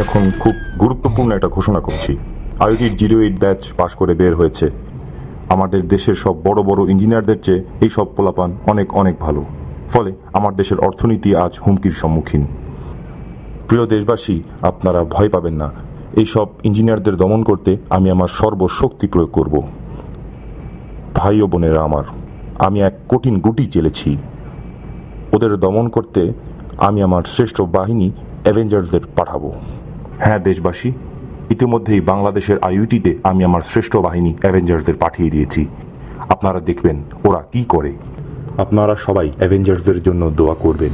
এখন খুব গুরুত্বপূর্ণ একটা ঘোষণা করছি। আইআইটির 08 ব্যাচ পাশ করে বের হয়েছে। আমাদের দেশের সব বড় বড় ইঞ্জিনিয়ারদের চেয়ে এই সব পোলাপান অনেক অনেক ভালো। ফলে আমার দেশের অর্থনীতি আজ হুমকির সম্মুখীন। প্রিয় দেশবাসী, আপনারা ভয় পাবেন না। এই সব ইঞ্জিনিয়ারদের দমন করতে আমি আমার সর্বশক্তি প্রয়োগ করব। ভাই ও বোনেরা আমার, আমি এক কঠিন গুটি চেলেছি। ওদের দমন করতে আমি আমার শ্রেষ্ঠ বাহিনী অ্যাভেঞ্জার্সদের পাঠাবো। হ্যাঁ দেশবাসী, ইতিমধ্যেই বাংলাদেশের আইআইটিতে আমি আমার শ্রেষ্ঠ বাহিনী অ্যাভেঞ্জার্সদের পাঠিয়ে দিয়েছি। আপনারা দেখবেন ওরা কি করে। আপনারা সবাই অ্যাভেঞ্জার্সদের জন্য দোয়া করবেন।